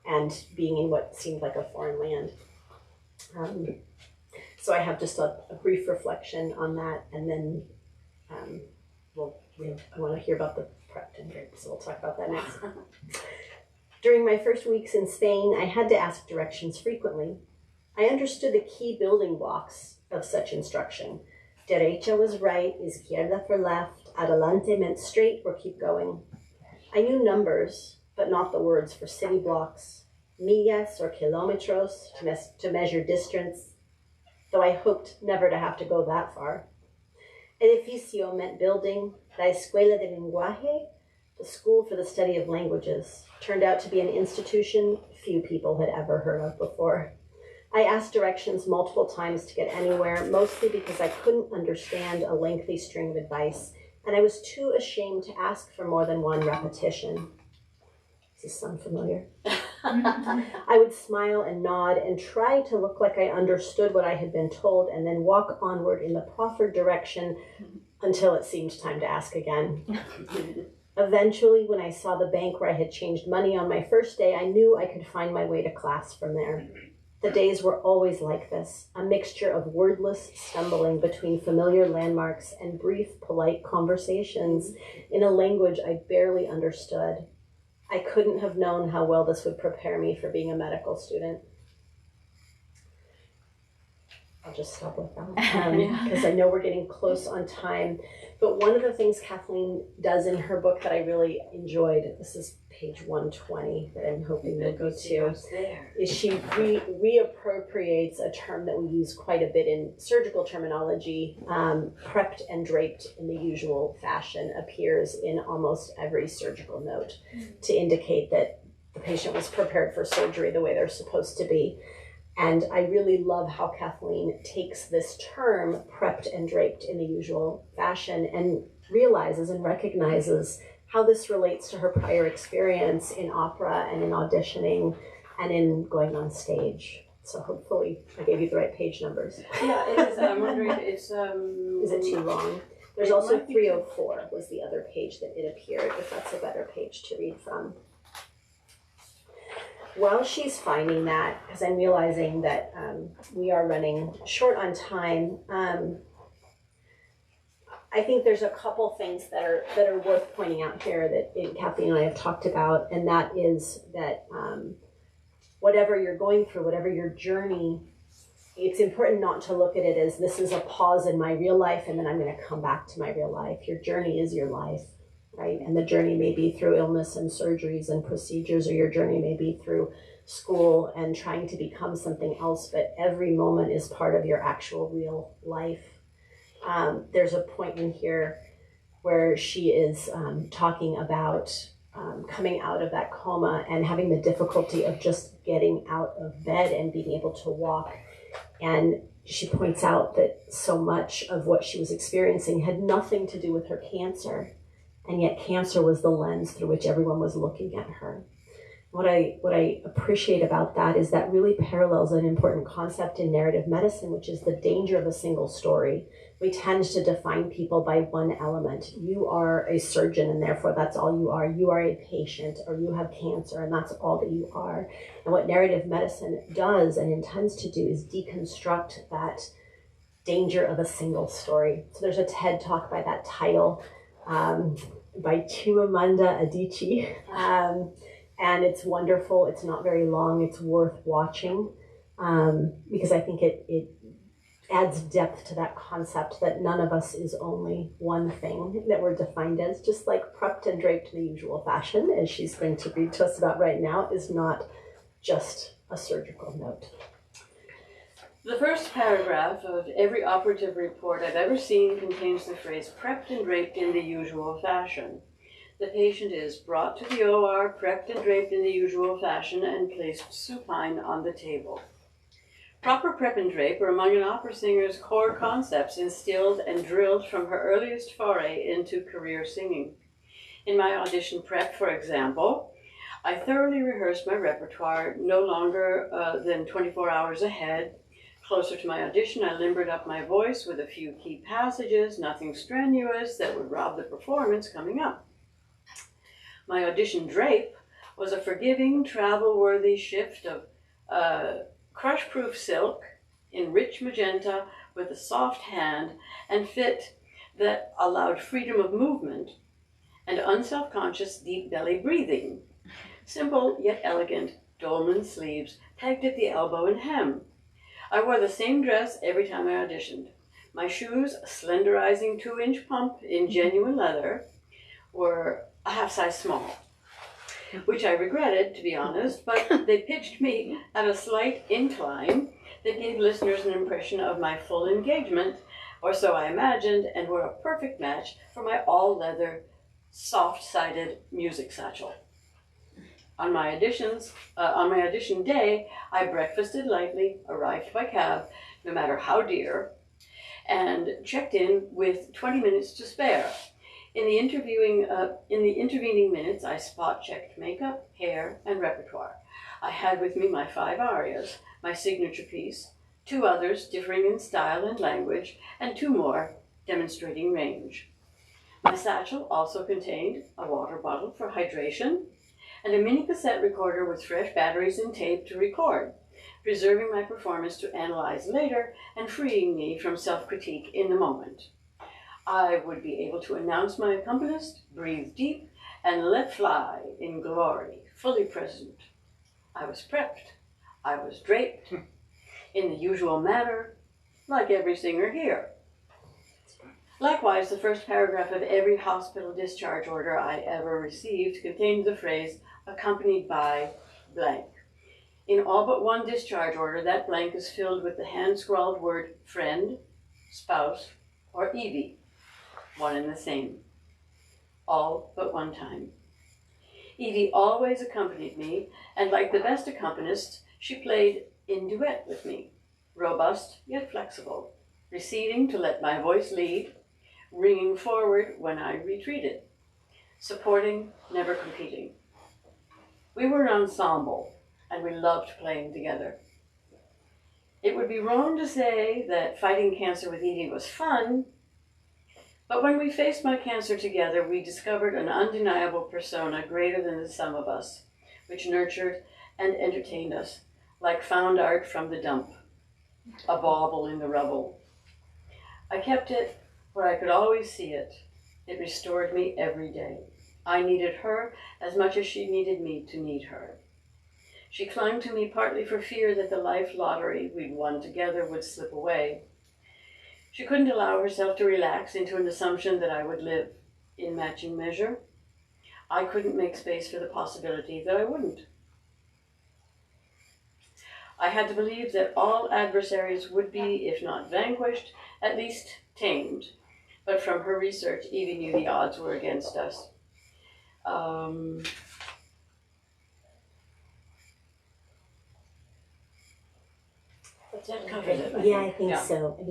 and being in what seemed like a foreign land. So I have just a brief reflection on that, and then I want to hear about the prep and drink, so we'll talk about that next. During my first weeks in Spain, I had to ask directions frequently. I understood the key building blocks of such instruction. Derecha was right, izquierda for left, adelante meant straight or keep going. I knew numbers, but not the words for city blocks, millas or kilometros to measure distance, though I hoped never to have to go that far. Edificio meant building. La Escuela de Lenguaje, the school for the study of languages, turned out to be an institution few people had ever heard of before. I asked directions multiple times to get anywhere, mostly because I couldn't understand a lengthy string of advice, and I was too ashamed to ask for more than one repetition. Does this sound familiar? I would smile and nod and try to look like I understood what I had been told, and then walk onward in the proffered direction until it seemed time to ask again. Eventually, when I saw the bank where I had changed money on my first day, I knew I could find my way to class from there. The days were always like this, a mixture of wordless stumbling between familiar landmarks and brief, polite conversations in a language I barely understood. I couldn't have known how well this would prepare me for being a medical student. I'll just stop with that because I know we're getting close on time. But one of the things Kathleen does in her book that I really enjoyed, this is page 120 that I'm hoping you'll go to, is she reappropriates a term that we use quite a bit in surgical terminology. Prepped and draped in the usual fashion appears in almost every surgical note to indicate that the patient was prepared for surgery the way they're supposed to be. And I really love how Kathleen takes this term, prepped and draped in the usual fashion, and realizes and recognizes how this relates to her prior experience in opera and in auditioning and in going on stage. So hopefully I gave you the right page numbers. Yeah, it is. I'm wondering if it's... Is it too long? There's It also might be 304 was the other page that it appeared, if that's a better page to read from. While she's finding that, because I'm realizing that we are running short on time, I think there's a couple things that are worth pointing out here that Kathleen and I have talked about, and that is that whatever you're going through, whatever your journey, it's important not to look at it as this is a pause in my real life and then I'm going to come back to my real life. Your journey is your life, right? And the journey may be through illness and surgeries and procedures, or your journey may be through school and trying to become something else, but every moment is part of your actual real life. There's a point in here where she is talking about coming out of that coma and having the difficulty of just getting out of bed and being able to walk. And she points out that so much of what she was experiencing had nothing to do with her cancer, and yet cancer was the lens through which everyone was looking at her. What I appreciate about that is that really parallels an important concept in narrative medicine, which is the danger of a single story. We tend to define people by one element. You are a surgeon and therefore that's all you are. You are a patient, or you have cancer and that's all that you are. And what narrative medicine does and intends to do is deconstruct that danger of a single story. So there's a TED talk by that title by Chimamanda Adichie. And it's wonderful. It's not very long. It's worth watching because I think it adds depth to that concept that none of us is only one thing that we're defined as. Just like prepped and draped in the usual fashion, as she's going to read to us about right now, is not just a surgical note. The first paragraph of every operative report I've ever seen contains the phrase prepped and draped in the usual fashion. The patient is brought to the OR, prepped and draped in the usual fashion, and placed supine on the table. Proper prep and drape are among an opera singer's core concepts instilled and drilled from her earliest foray into career singing. In my audition prep, for example, I thoroughly rehearsed my repertoire no longer than 24 hours ahead. Closer to my audition, I limbered up my voice with a few key passages, nothing strenuous that would rob the performance coming up. My audition drape was a forgiving, travel-worthy shift of crush-proof silk in rich magenta with a soft hand and fit that allowed freedom of movement and unself-conscious deep belly breathing. Simple yet elegant dolman sleeves pegged at the elbow and hem. I wore the same dress every time I auditioned. My shoes, a slenderizing 2-inch pump in genuine leather, were a half size small, which I regretted, to be honest, but they pitched me at a slight incline that gave listeners an impression of my full engagement, or so I imagined, and were a perfect match for my all-leather, soft-sided music satchel. On my audition day, I breakfasted lightly, arrived by cab, no matter how dear, and checked in with 20 minutes to spare. In the intervening minutes, I spot-checked makeup, hair, and repertoire. I had with me my 5 arias, my signature piece, 2 others differing in style and language, and 2 more demonstrating range. My satchel also contained a water bottle for hydration and a mini cassette recorder with fresh batteries and tape to record, preserving my performance to analyze later and freeing me from self-critique in the moment. I would be able to announce my accompanist, breathe deep, and let fly in glory, fully present. I was prepped. I was draped in the usual manner, like every singer here. Likewise, the first paragraph of every hospital discharge order I ever received contained the phrase, accompanied by blank. In all but one discharge order, that blank is filled with the hand-scrawled word friend, spouse, or Evie. One and the same, all but one time. Evie always accompanied me, and like the best accompanists, she played in duet with me, robust yet flexible, receding to let my voice lead, ringing forward when I retreated, supporting, never competing. We were an ensemble, and we loved playing together. It would be wrong to say that fighting cancer with Evie was fun, But when we faced my cancer together, we discovered an undeniable persona greater than the sum of us, which nurtured and entertained us, like found art from the dump, a bauble in the rubble. I kept it where I could always see it. It restored me every day. I needed her as much as she needed me to need her. She clung to me partly for fear that the life lottery we'd won together would slip away. She couldn't allow herself to relax into an assumption that I would live in matching measure. I couldn't make space for the possibility that I wouldn't. I had to believe that all adversaries would be, if not vanquished, at least tamed. But from her research, Evie knew the odds were against us. That covers it. I think so. I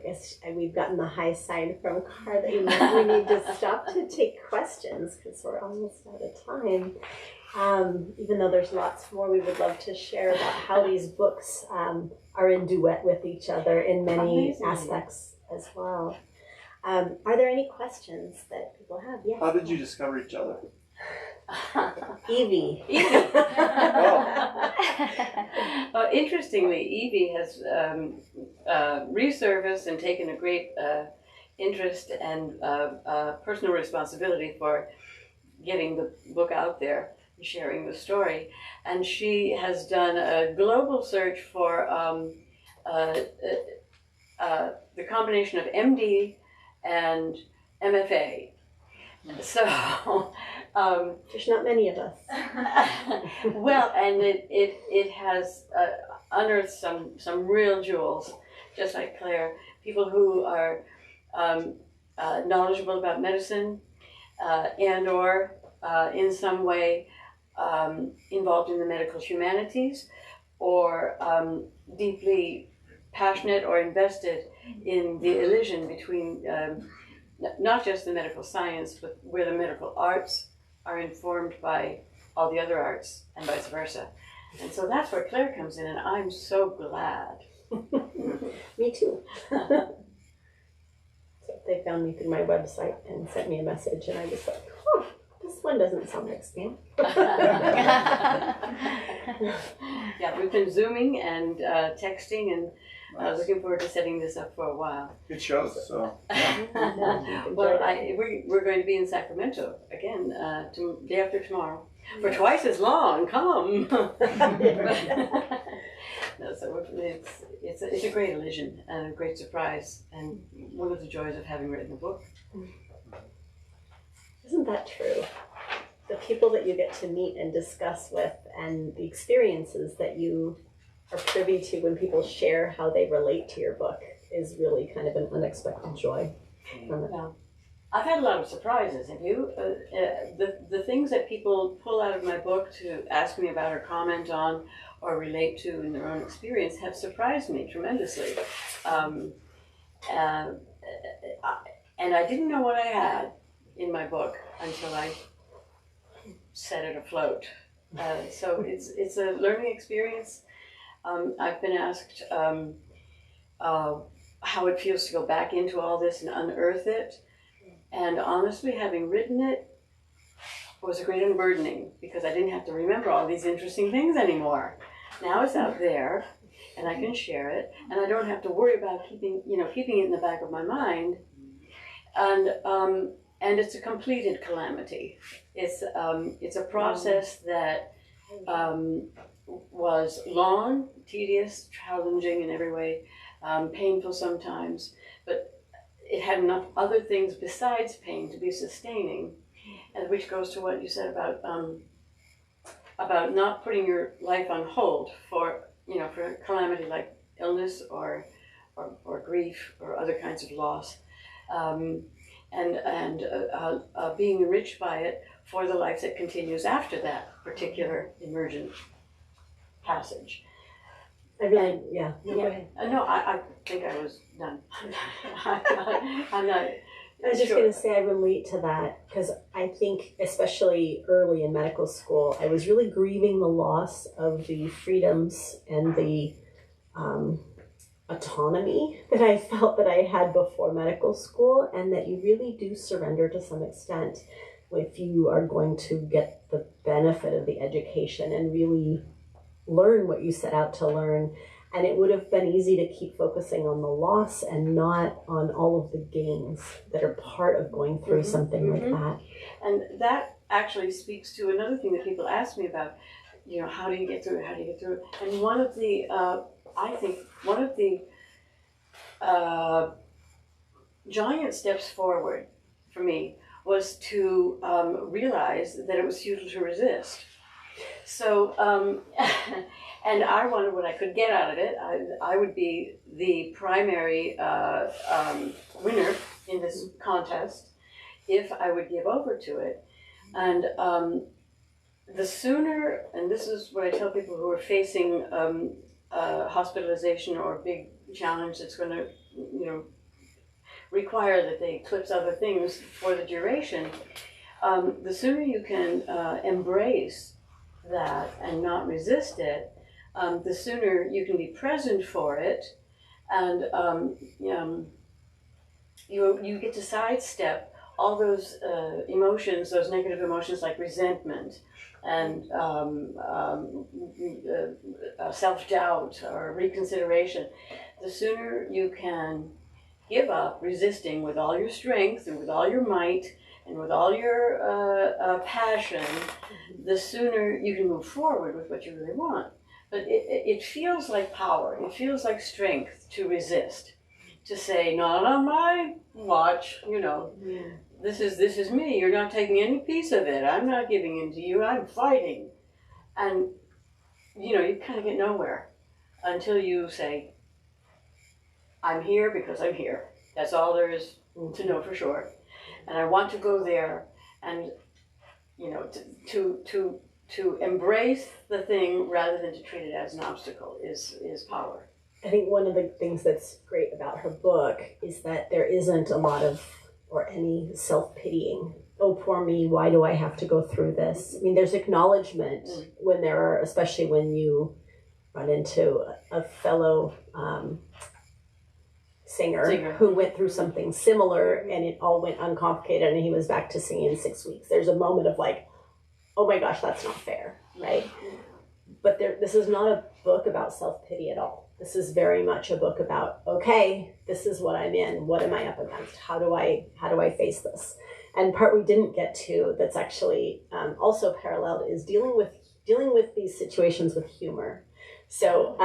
guess we've gotten the high sign from Car that we need to stop to take questions because we're almost out of time. Even though there's lots more we would love to share about how these books are in duet with each other in many aspects as well. Are there any questions that people have? Yes. How did you discover each other? Evie. Interestingly, Evie has resurfaced and taken a great interest and personal responsibility for getting the book out there and sharing the story. And she has done a global search for the combination of MD and MFA. So, there's not many of us. well, and it has unearthed some real jewels, just like Claire. People who are knowledgeable about medicine and or in some way involved in the medical humanities, or deeply passionate or invested in the illusion between not just the medical science, but where the medical arts are informed by all the other arts and vice versa. And so that's where Claire comes in, and I'm so glad. Me too. So they found me through my website and sent me a message, and I was like, oh, this one doesn't sound like spam. Yeah, we've been Zooming and texting, and looking forward to setting this up for a while. It shows, so. Well, we're going to be in Sacramento again day after tomorrow for twice as long. Come. No, so it's a great illusion and a great surprise, and one of the joys of having written the book. Isn't that true? The people that you get to meet and discuss with, and the experiences that you are privy to when people share how they relate to your book is really kind of an unexpected joy from it. Yeah. I've had a lot of surprises. Have you? The things that people pull out of my book to ask me about or comment on or relate to in their own experience have surprised me tremendously. And I didn't know what I had in my book until I set it afloat. So it's a learning experience. I've been asked how it feels to go back into all this and unearth it. And honestly, having written it was a great unburdening because I didn't have to remember all these interesting things anymore. Now it's out there and I can share it, and I don't have to worry about keeping it in the back of my mind. And it's a completed calamity. It's a process that was long, tedious, challenging in every way, painful sometimes, but it had enough other things besides pain to be sustaining, and which goes to what you said about not putting your life on hold for a calamity like illness or grief or other kinds of loss, and being enriched by it for the life that continues after that particular emergent passage. I really, Go ahead. No, I think I was done. I'm not. I was just going to say I relate to that because I think especially early in medical school, I was really grieving the loss of the freedoms and the autonomy that I felt that I had before medical school, and that you really do surrender to some extent if you are going to get the benefit of the education and really learn what you set out to learn. And it would have been easy to keep focusing on the loss and not on all of the gains that are part of going through something like that. And that actually speaks to another thing that people ask me about, how do you get through it? How do you get through it? And one of the, I think, one of the giant steps forward for me was to realize that it was futile to resist. So, and I wondered what I could get out of it. I would be the primary winner in this contest if I would give over to it. And the sooner, and this is what I tell people who are facing hospitalization or a big challenge that's going to, require that they eclipse other things for the duration, the sooner you can embrace that and not resist it, the sooner you can be present for it, and you get to sidestep all those emotions, those negative emotions like resentment and self-doubt or reconsideration. The sooner you can give up resisting with all your strength and with all your might and with all your passion, the sooner you can move forward with what you really want. But it feels like power, it feels like strength to resist, to say, not on my watch, this is me, you're not taking any piece of it, I'm not giving in to you, I'm fighting. And, you kind of get nowhere until you say, I'm here because I'm here. That's all there is to know for sure. And I want to go there and, to embrace the thing rather than to treat it as an obstacle is power. I think one of the things that's great about her book is that there isn't a lot of, or any self-pitying. Oh, poor me, why do I have to go through this? I mean, there's acknowledgement when there are, especially when you run into a fellow singer who went through something similar and it all went uncomplicated and he was back to singing in 6 weeks. There's a moment of like, oh my gosh, that's not fair, right? But this is not a book about self-pity at all. This is very much a book about, okay, this is what I'm in. What am I up against? How do I face this? And part we didn't get to that's actually also paralleled is dealing with these situations with humor. So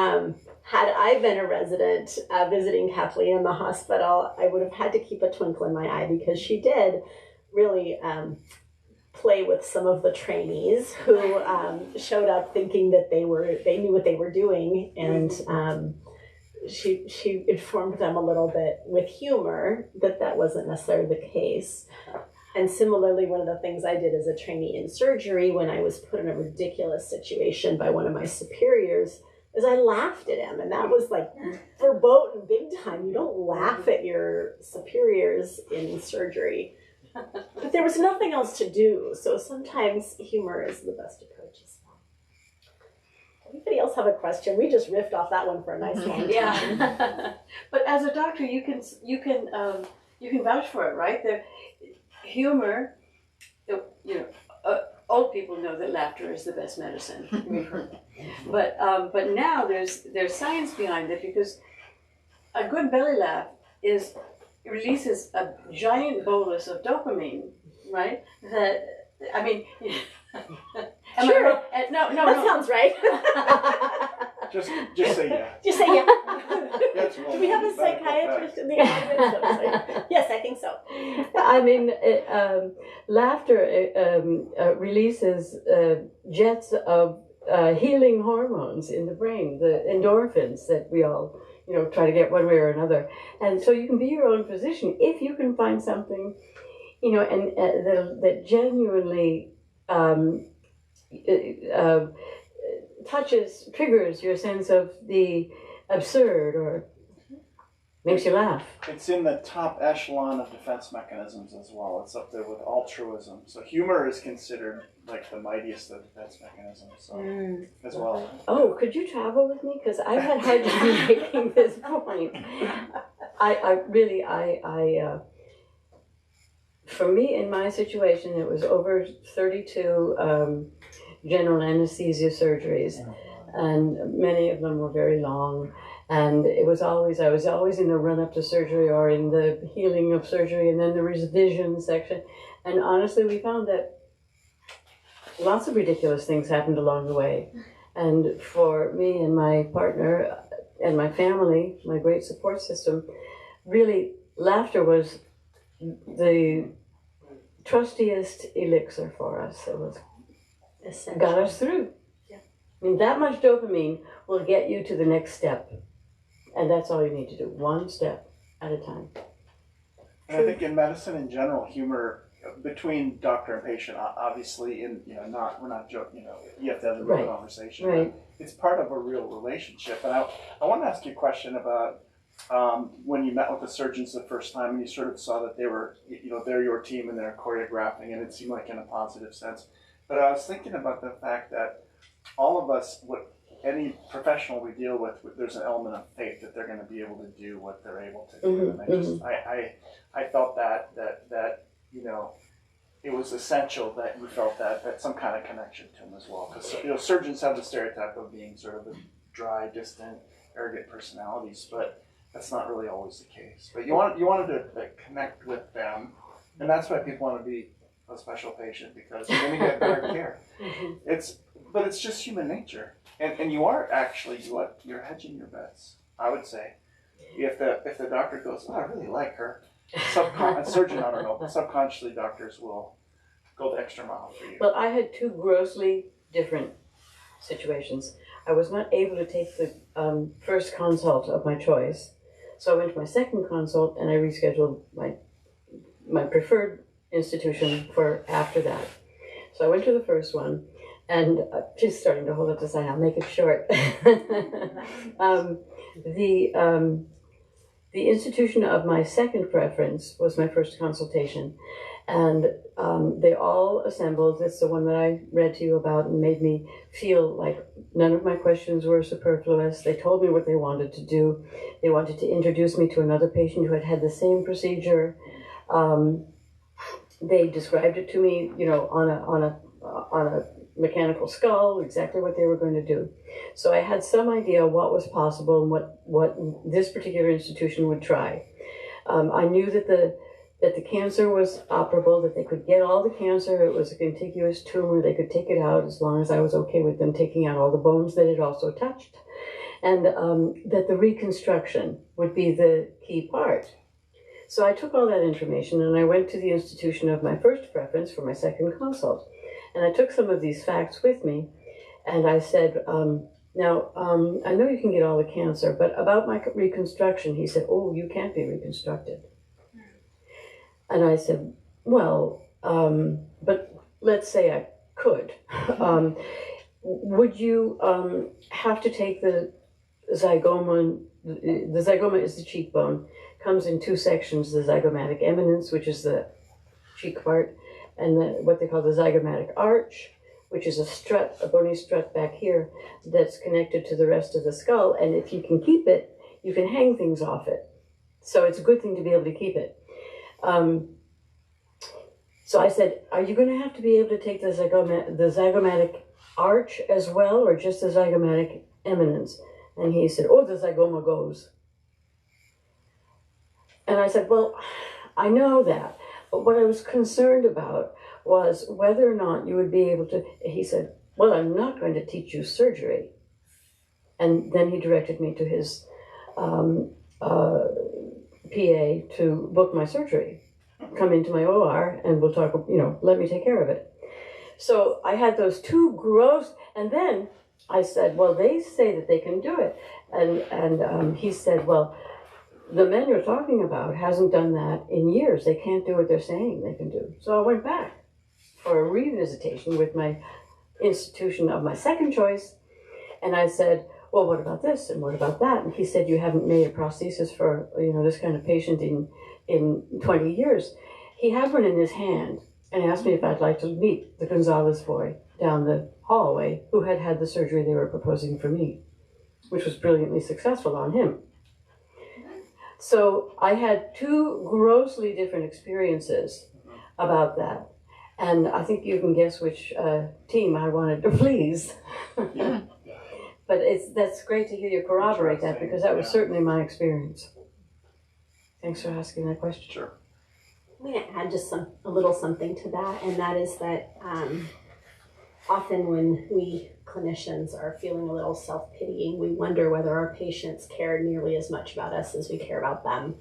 had I been a resident visiting Kathleen in the hospital, I would have had to keep a twinkle in my eye because she did really play with some of the trainees who showed up thinking that they knew what they were doing, and she informed them a little bit with humor that wasn't necessarily the case. And similarly, one of the things I did as a trainee in surgery when I was put in a ridiculous situation by one of my superiors is I laughed at him, and that was like verboten big time. You don't laugh at your superiors in surgery. But there was nothing else to do, so sometimes humor is the best approach as well. Anybody else have a question? We just riffed off that one for a nice long time. Yeah. But as a doctor, you can vouch for it, right? The humor, old people know that laughter is the best medicine. We've heard. But now there's science behind it, because a good belly laugh releases a giant bolus of dopamine, right? Sure. No. That sounds right. Just say yeah. Just say yeah. That's Do we have a psychiatrist in the audience? Yes, I think so. I mean, laughter releases jets of healing hormones in the brain, the endorphins that we all, try to get one way or another. And so you can be your own physician if you can find something, and that genuinely triggers your sense of the absurd or Makes you laugh. It's in the top echelon of defense mechanisms as well. It's up there with altruism. So humor is considered like the mightiest of defense mechanisms. So as well. Oh, could you travel with me? Because I've had hard time making this point. For me, in my situation, it was over 32 general anesthesia surgeries, and many of them were very long. And I was always in the run up to surgery or in the healing of surgery, and then the revision section. And honestly, we found that lots of ridiculous things happened along the way. And for me and my partner and my family, my great support system, really laughter was the trustiest elixir for us. It was got us through. Yeah. I mean, that much dopamine will get you to the next step. And that's all you need to do, one step at a time. And I think in medicine in general, humor between doctor and patient, obviously, we're not joking. You have to have a real conversation. Right. It's part of a real relationship. And I want to ask you a question about when you met with the surgeons the first time, and you sort of saw that they were, they're your team and they're choreographing, and it seemed like in a positive sense. But I was thinking about the fact that all of us, any professional we deal with, there's an element of faith that they're going to be able to do what they're able to do. And I felt that it was essential that you felt that some kind of connection to them as well. Because surgeons have the stereotype of being sort of a dry, distant, arrogant personalities, but that's not really always the case. But you wanted to connect with them, and that's why people want to be a special patient, because you're going to get better care. But it's just human nature. And you are actually, you're hedging your bets, I would say. If the doctor goes, I really like her, a surgeon, I don't know, but subconsciously doctors will go the extra mile for you. Well, I had two grossly different situations. I was not able to take the first consult of my choice, so I went to my second consult and I rescheduled my preferred institution for after that. So I went to the first one. And she's starting to hold up the sign. I'll make it short. The institution of my second preference was my first consultation. And they all assembled. It's the one that I read to you about and made me feel like none of my questions were superfluous. They told me what they wanted to do. They wanted to introduce me to another patient who had had the same procedure. They described it to me, on a mechanical skull, exactly what they were going to do. So I had some idea what was possible and what this particular institution would try. I knew that the cancer was operable, that they could get all the cancer. It was a contiguous tumor. They could take it out as long as I was okay with them taking out all the bones that it also touched. And that the reconstruction would be the key part. So I took all that information and I went to the institution of my first preference for my second consult. And I took some of these facts with me, and I said, now, I know you can get all the cancer, but about my reconstruction, he said, oh, you can't be reconstructed. And I said, well, but let's say I could. Would you have to take the zygoma? The zygoma is the cheekbone, comes in two sections, the zygomatic eminence, which is the cheek part, and what they call the zygomatic arch, which is a bony strut back here that's connected to the rest of the skull. And if you can keep it, you can hang things off it. So it's a good thing to be able to keep it. So I said, are you going to have to be able to take the zygomatic arch as well, or just the zygomatic eminence? And he said, oh, the zygoma goes. And I said, well, I know that. But what I was concerned about was whether or not you would be able to, he said, well, I'm not going to teach you surgery. And then he directed me to his PA to book my surgery. Come into my OR and we'll talk, let me take care of it. So I had those two gross, and then I said, well, they say that they can do it. And he said, well, the man you're talking about hasn't done that in years. They can't do what they're saying they can do. So I went back for a revisitation with my institution of my second choice. And I said, well, what about this and what about that? And he said, you haven't made a prosthesis for, this kind of patient in 20 years. He had one in his hand and asked me if I'd like to meet the Gonzalez boy down the hallway who had had the surgery they were proposing for me, which was brilliantly successful on him. So I had two grossly different experiences about that. And I think you can guess which team I wanted to please. But that's great to hear you corroborate that, because that was certainly my experience. Thanks for asking that question. Sure. I'm going to add just a little something to that, and that is that often when we clinicians are feeling a little self-pitying, we wonder whether our patients care nearly as much about us as we care about them,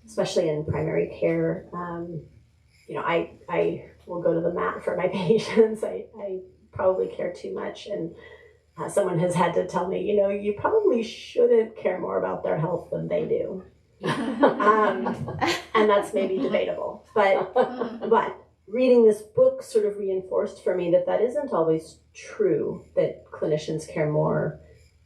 especially in primary care. I will go to the mat for my patients. I probably care too much, and someone has had to tell me, you probably shouldn't care more about their health than they do. And that's maybe debatable, but reading this book sort of reinforced for me that isn't always true, that clinicians care more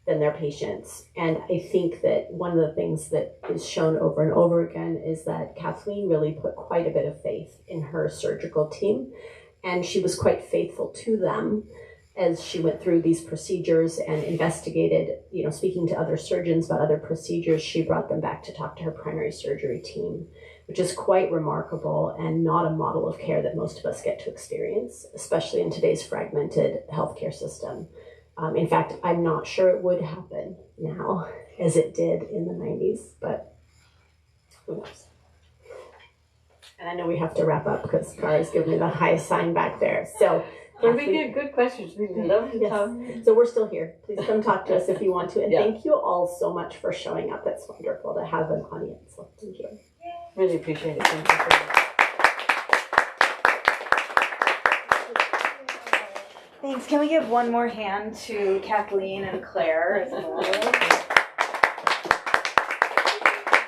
than their patients. And I think that one of the things that is shown over and over again is that Kathleen really put quite a bit of faith in her surgical team, and she was quite faithful to them as she went through these procedures and investigated, speaking to other surgeons about other procedures. She brought them back to talk to her primary surgery team, which is quite remarkable and not a model of care that most of us get to experience, especially in today's fragmented healthcare system. In fact, I'm not sure it would happen now as it did in the 90s, but who knows? And I know we have to wrap up because Kara's giving me the highest sign back there. So, But we get good questions. We love to talk. So we're still here. Please come talk to us if you want to. And Yeah. Thank you all so much for showing up. It's wonderful to have an audience. So thank you. Really appreciate it. Thank you so much. Thanks. Can we give one more hand to Kathleen and Claire as well?